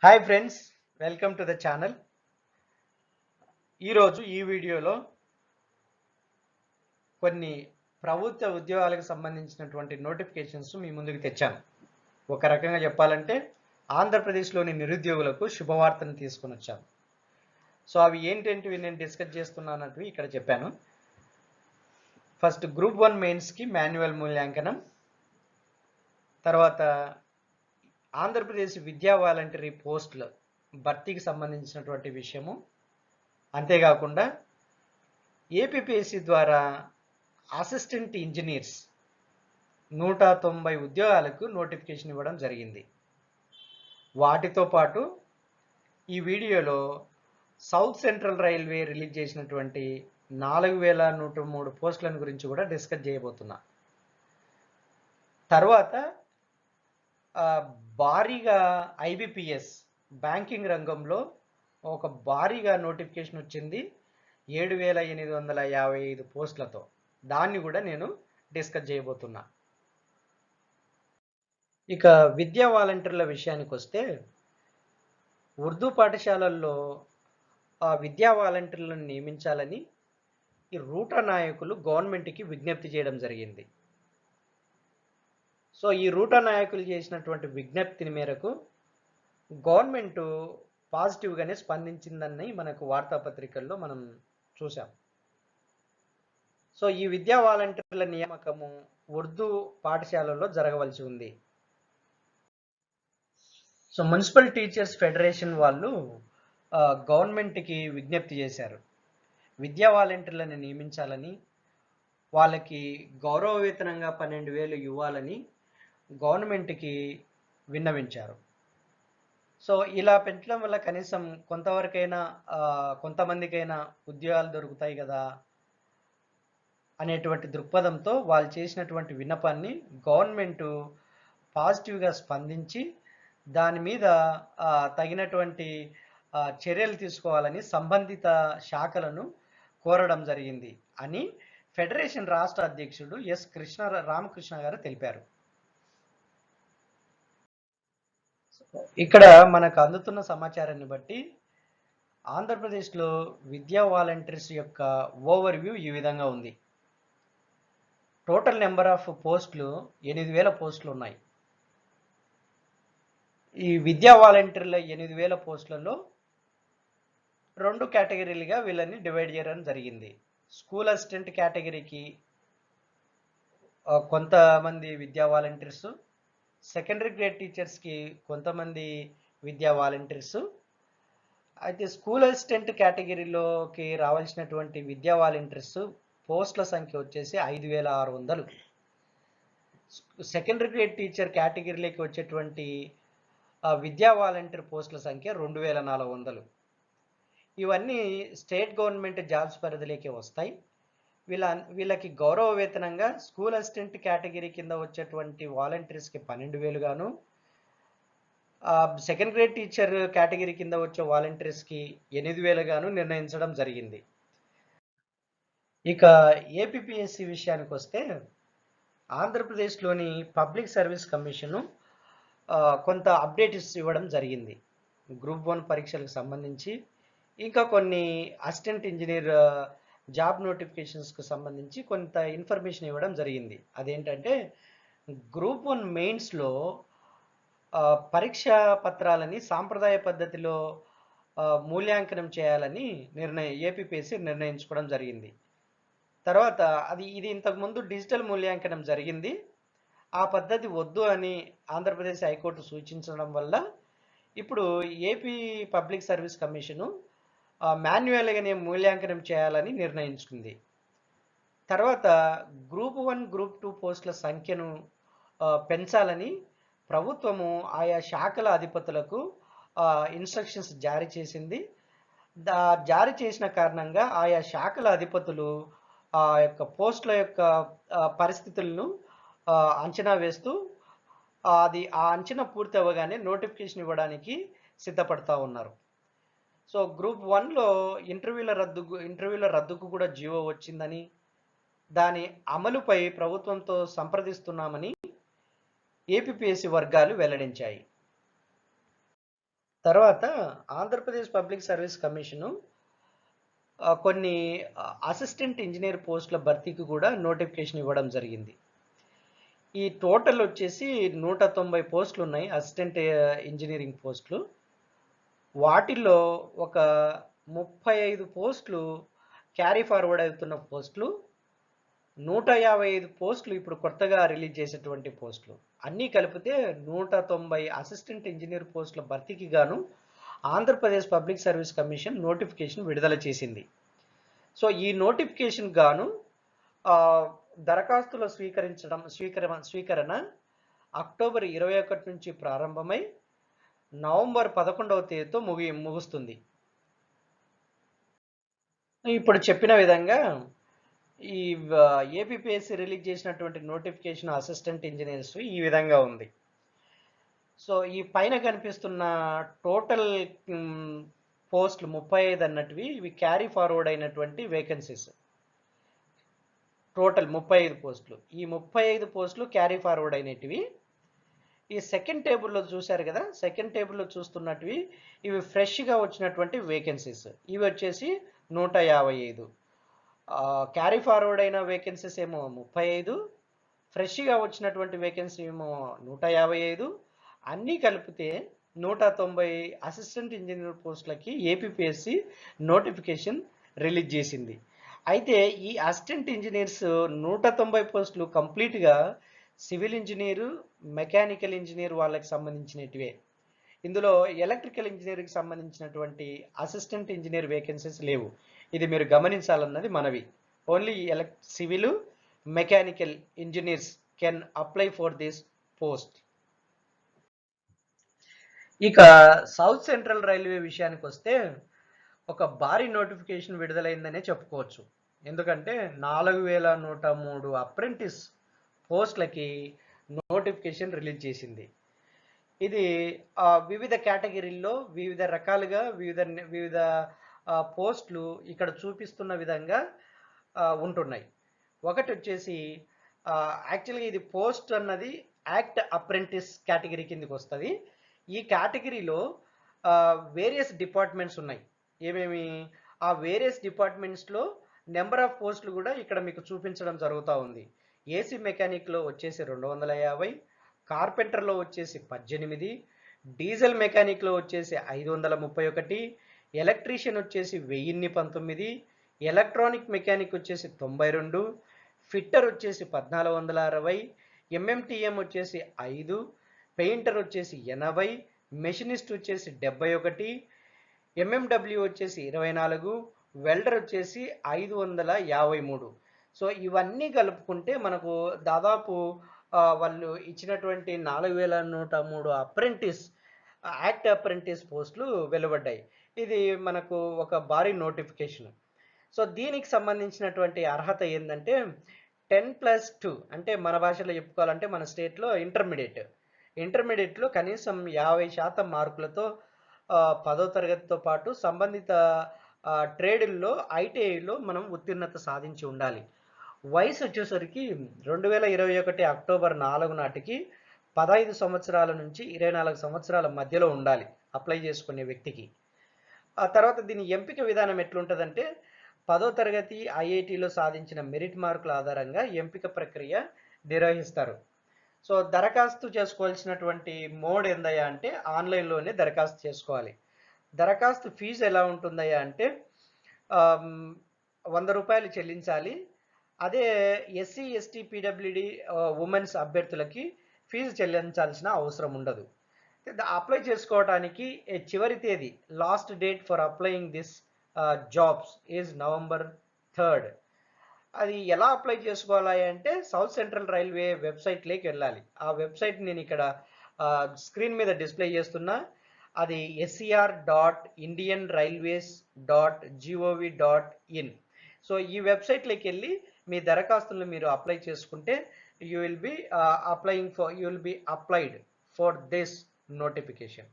Hi friends, welcome to the channel. ఈరోజు ఈ వీడియోలో కొన్ని ప్రభుత్వ ఉద్యోగాలకు సంబంధించినటువంటి నోటిఫికేషన్స్ మీ ముందుకు తెచ్చాను. ఒక రకంగా చెప్పాలంటే ఆంధ్రప్రదేశ్లోని నిరుద్యోగులకు శుభవార్తను తీసుకొని వచ్చాను. సో అవి ఏంటంటివి నేను డిస్కస్ చేస్తున్నానవి ఇక్కడ చెప్పాను. ఫస్ట్ గ్రూప్ 1 మెయిన్స్కి మాన్యువల్ మూల్యాంకనం, తర్వాత ఆంధ్రప్రదేశ్ విద్యా వాలంటరీ పోస్టుల భర్తీకి సంబంధించినటువంటి విషయము, అంతేకాకుండా ఏపీపీఎస్సీ ద్వారా అసిస్టెంట్ ఇంజనీర్స్ 190 ఉద్యోగాలకు నోటిఫికేషన్ ఇవ్వడం జరిగింది. వాటితో పాటు ఈ వీడియోలో సౌత్ సెంట్రల్ రైల్వే రిలీజ్ చేసినటువంటి 4103 పోస్టులను గురించి కూడా డిస్కస్ చేయబోతున్నా. తర్వాత భారీగా ఐబిపిఎస్ బ్యాంకింగ్ రంగంలో ఒక భారీగా నోటిఫికేషన్ వచ్చింది 7855 పోస్టులతో. దాన్ని కూడా నేను డిస్కస్ చేయబోతున్నా. ఇక విద్యా వాలంటీర్ల విషయానికి వస్తే, ఉర్దూ పాఠశాలల్లో విద్యా వాలంటీర్లను నియమించాలని ఈ రూటా నాయకులు గవర్నమెంట్కి విజ్ఞప్తి చేయడం జరిగింది. సో ఈ రూటా నాయకులు చేసినటువంటి విజ్ఞప్తిని మేరకు గవర్నమెంట్ పాజిటివ్గానే స్పందించిందని మనకు వార్తాపత్రికల్లో మనం చూసాం. సో ఈ విద్యా వాలంటీర్ల నియామకము ఉర్దూ పాఠశాలల్లో జరగవలసి ఉంది. సో మున్సిపల్ టీచర్స్ ఫెడరేషన్ వాళ్ళు గవర్నమెంట్కి విజ్ఞప్తి చేశారు, విద్యా వాలంటీర్లను నియమించాలని, వాళ్ళకి గౌరవ వేతనంగా 12,000 ఇవ్వాలని గవర్నమెంట్కి విన్నవించారు. సో ఇలా పెంచడం వల్ల కనీసం కొంతవరకైనా కొంతమందికైనా ఉద్యోగాలు దొరుకుతాయి కదా అనేటువంటి దృక్పథంతో వాళ్ళు చేసినటువంటి విన్నపాన్ని గవర్నమెంట్ పాజిటివ్గా స్పందించి దాని మీద తగినటువంటి చర్యలు తీసుకోవాలని సంబంధిత శాఖలను కోరడం జరిగింది అని ఫెడరేషన్ రాష్ట్ర అధ్యక్షుడు ఎస్ రామకృష్ణ గారు తెలిపారు. ఇక్కడ మనకు అందుతున్న సమాచారాన్ని బట్టి ఆంధ్రప్రదేశ్లో విద్యా వాలంటీర్స్ యొక్క ఓవర్వ్యూ ఈ విధంగా ఉంది. టోటల్ నెంబర్ ఆఫ్ పోస్టులు 8,000 పోస్టులు ఉన్నాయి. ఈ విద్యా వాలంటీర్ల 8,000 పోస్టులలో 2 కేటగిరీలుగా వీళ్ళని డివైడ్ చేయడం జరిగింది. స్కూల్ అసిస్టెంట్ కేటగిరీకి కొంతమంది విద్యా వాలంటీర్స్, సెకండరీ గ్రేడ్ టీచర్స్కి కొంతమంది విద్యా వాలంటీర్స్. అయితే స్కూల్ అసిస్టెంట్ కేటగిరీలోకి రావాల్సినటువంటి విద్యా వాలంటీర్స్ పోస్టుల సంఖ్య వచ్చేసి 5,600. సెకండరీ గ్రేడ్ టీచర్ కేటగిరీలోకి వచ్చేటువంటి విద్యా వాలంటీర్ పోస్టుల సంఖ్య 2,400. ఇవన్నీ స్టేట్ గవర్నమెంట్ జాబ్స్ పరిధిలోకి వస్తాయి. వీళ్ళకి గౌరవ వేతనంగా స్కూల్ అసిస్టెంట్ కేటగిరీ కింద వచ్చేటువంటి వాలంటీర్స్కి 12,000 గాను, సెకండ్ గ్రేడ్ టీచర్ కేటగిరీ కింద వచ్చే వాలంటీర్స్కి 8,000 గాను నిర్ణయించడం జరిగింది. ఇక ఏపీపీఎస్సీ విషయానికి వస్తే, ఆంధ్రప్రదేశ్లోని పబ్లిక్ సర్వీస్ కమిషను కొంత అప్డేట్స్ ఇవ్వడం జరిగింది. గ్రూప్ 1 పరీక్షలకు సంబంధించి ఇంకా కొన్ని అసిస్టెంట్ ఇంజనీర్ జాబ్ నోటిఫికేషన్స్కు సంబంధించి కొంత ఇన్ఫర్మేషన్ ఇవ్వడం జరిగింది. అదేంటంటే, గ్రూప్ 1 మెయిన్స్లో పరీక్షా పత్రాలని సాంప్రదాయ పద్ధతిలో మూల్యాంకనం చేయాలని ఏపీపీఎస్సీ నిర్ణయించుకోవడం జరిగింది. తర్వాత ఇది ఇంతకుముందు డిజిటల్ మూల్యాంకనం జరిగింది, ఆ పద్ధతి వద్దు అని ఆంధ్రప్రదేశ్ హైకోర్టు సూచించడం వల్ల ఇప్పుడు ఏపీ పబ్లిక్ సర్వీస్ కమిషను మాన్యువల్గానే మూల్యాంకనం చేయాలని నిర్ణయించుకుంది. తర్వాత గ్రూప్ 1, గ్రూప్ 2 పోస్టుల సంఖ్యను పెంచాలని ప్రభుత్వము ఆయా శాఖల అధిపతులకు ఇన్స్ట్రక్షన్స్ జారీ చేసింది. జారీ చేసిన కారణంగా ఆయా శాఖల అధిపతులు ఆ యొక్క పోస్టుల యొక్క పరిస్థితులను అంచనా వేస్తూ ఆ అంచనా పూర్తి అవ్వగానే నోటిఫికేషన్ ఇవ్వడానికి సిద్ధపడతా ఉన్నారు. సో గ్రూప్ 1లో ఇంటర్వ్యూల రద్దుకు కూడా జీవో వచ్చిందని, దాని అమలుపై ప్రభుత్వంతో సంప్రదిస్తున్నామని ఏపీపీఎస్సీ వర్గాలు వెల్లడించాయి. తర్వాత ఆంధ్రప్రదేశ్ పబ్లిక్ సర్వీస్ కమిషను కొన్ని అసిస్టెంట్ ఇంజనీర్ పోస్టుల భర్తీకి కూడా నోటిఫికేషన్ ఇవ్వడం జరిగింది. ఈ టోటల్ వచ్చేసి 190 పోస్టులు ఉన్నాయి అసిస్టెంట్ ఇంజనీరింగ్ పోస్టులు. వాటిల్లో ఒక 35 పోస్టులు క్యారీ ఫార్వర్డ్ అవుతున్న పోస్టులు, 155 పోస్టులు ఇప్పుడు కొత్తగా రిలీజ్ చేసేటువంటి పోస్టులు. అన్నీ కలిపితే 190 అసిస్టెంట్ ఇంజనీర్ పోస్టుల భర్తీకి గాను Andhra Pradesh public service commission notification విడుదల చేసింది. సో ఈ నోటిఫికేషన్ గాను దరఖాస్తుల స్వీకరణ అక్టోబర్ 21 నుంచి ప్రారంభమై నవంబర్ 11వ తేదీతో ముగుస్తుంది. ఇప్పుడు చెప్పిన విధంగా ఈ ఏపీపీఎస్సీ రిలీజ్ చేసినటువంటి నోటిఫికేషన్ అసిస్టెంట్ ఇంజనీర్స్ ఈ విధంగా ఉంది. సో ఈ పైన కనిపిస్తున్న టోటల్ పోస్టులు 35 అన్నటివి ఇవి క్యారీ ఫార్వర్డ్ అయినటువంటి వేకెన్సీస్. టోటల్ 35 పోస్టులు. ఈ 35 పోస్టులు క్యారీ ఫార్వర్డ్ అయినటివి. ఈ సెకండ్ టేబుల్లో చూశారు కదా, సెకండ్ టేబుల్లో చూస్తున్నటివి ఇవి ఫ్రెష్గా వచ్చినటువంటి వేకెన్సీస్. ఇవి వచ్చేసి 155. క్యారీ ఫార్వర్డ్ అయిన వేకెన్సీస్ ఏమో 35, ఫ్రెష్గా వచ్చినటువంటి వేకెన్సీ ఏమో 155. అన్నీ కలిపితే 190 అసిస్టెంట్ ఇంజనీర్ పోస్టులకి ఏపీపీఎస్సీ నోటిఫికేషన్ రిలీజ్ చేసింది. అయితే ఈ అసిస్టెంట్ ఇంజనీర్స్ 190 పోస్టులు కంప్లీట్గా సివిల్ ఇంజనీరు, మెకానికల్ ఇంజనీర్ వాళ్ళకి సంబంధించినటివే. ఇందులో ఎలక్ట్రికల్ ఇంజనీర్కి సంబంధించినటువంటి అసిస్టెంట్ ఇంజనీర్ వేకెన్సీస్ లేవు. ఇది మీరు గమనించాలన్నది మనవి. Only civil, mechanical engineers can apply for this post. ఇక సౌత్ సెంట్రల్ రైల్వే విషయానికి వస్తే ఒక భారీ నోటిఫికేషన్ విడుదలైందనే చెప్పుకోవచ్చు. ఎందుకంటే 4103 అప్రెంటిస్ పోస్టులకి నోటిఫికేషన్ రిలీజ్ చేసింది. ఇది వివిధ కేటగిరీల్లో వివిధ రకాలుగా వివిధ పోస్టులు ఇక్కడ చూపిస్తున్న విధంగా ఉంటున్నాయి. ఒకటి వచ్చేసి యాక్చువల్గా ఇది పోస్ట్ అన్నది యాక్ట్ అప్రెంటిస్ కేటగిరీ కిందకి వస్తుంది. ఈ కేటగిరీలో వేరియస్ డిపార్ట్మెంట్స్ ఉన్నాయి. ఏమేమి? ఆ వేరియస్ డిపార్ట్మెంట్స్లో నెంబర్ ఆఫ్ పోస్టులు కూడా ఇక్కడ మీకు చూపించడం జరుగుతూ ఉంది. ఏసీ మెకానిక్లో వచ్చేసి 250, కార్పెంటర్లో వచ్చేసి 18, డీజిల్ మెకానిక్లో వచ్చేసి 531, ఎలక్ట్రీషియన్ వచ్చేసి 1019, ఎలక్ట్రానిక్ మెకానిక్ వచ్చేసి 92, ఫిట్టర్ వచ్చేసి 1460, ఎంఎంటీఎం వచ్చేసి 5, పెయింటర్ వచ్చేసి 80, మెషినిస్ట్ వచ్చేసి 71, ఎంఎండబ్ల్యూ వచ్చేసి 24, వెల్డర్ వచ్చేసి 553. సో ఇవన్నీ కలుపుకుంటే మనకు దాదాపు వాళ్ళు ఇచ్చినటువంటి 4103 అప్రెంటిస్ యాక్ట్ అప్రెంటిస్ పోస్టులు వెలువడ్డాయి. ఇది మనకు ఒక భారీ నోటిఫికేషన్. సో దీనికి సంబంధించినటువంటి అర్హత ఏంటంటే 10+2, అంటే మన భాషలో చెప్పుకోవాలంటే మన స్టేట్లో ఇంటర్మీడియట్లో కనీసం 50% మార్కులతో 10వ తరగతితో పాటు సంబంధిత ట్రేడుల్లో ఐటీఐలో మనం ఉత్తీర్ణత సాధించి ఉండాలి. వయసు వచ్చేసరికి 2021 అక్టోబర్ 4 నాటికి 15 సంవత్సరాల నుంచి 24 సంవత్సరాల మధ్యలో ఉండాలి అప్లై చేసుకునే వ్యక్తికి. ఆ తర్వాత దీని ఎంపిక విధానం ఎట్లుంటుందంటే 10వ తరగతి ఐఐటీలో సాధించిన మెరిట్ మార్కుల ఆధారంగా ఎంపిక ప్రక్రియ నిర్వహిస్తారు. సో దరఖాస్తు చేసుకోవాల్సినటువంటి మోడ్ ఏందయ్యా అంటే ఆన్లైన్లోనే దరఖాస్తు చేసుకోవాలి. దరఖాస్తు ఫీజు ఎలా ఉంటుందయ్యా అంటే 100 రూపాయలు చెల్లించాలి. అదే ఎస్సీ, ఎస్టీ, పీడబ్ల్యూడి ఉమెన్స్ అభ్యర్థులకి ఫీజు చెల్లించాల్సిన అవసరం ఉండదు. అప్లై చేసుకోవడానికి చివరి తేదీ, last date for applying this jobs is November 3rd. అది ఎలా అప్లై చేసుకోవాలి అంటే సౌత్ సెంట్రల్ రైల్వే వెబ్సైట్లోకి వెళ్ళాలి. ఆ వెబ్సైట్ నేను ఇక్కడ స్క్రీన్ మీద డిస్ప్లే చేస్తున్నా. అది ser.indianrailways.gov.in. సో ఈ వెబ్సైట్లోకి వెళ్ళి మీ దరఖాస్తులను మీరు అప్లై చేసుకుంటే you will be applied for this notification.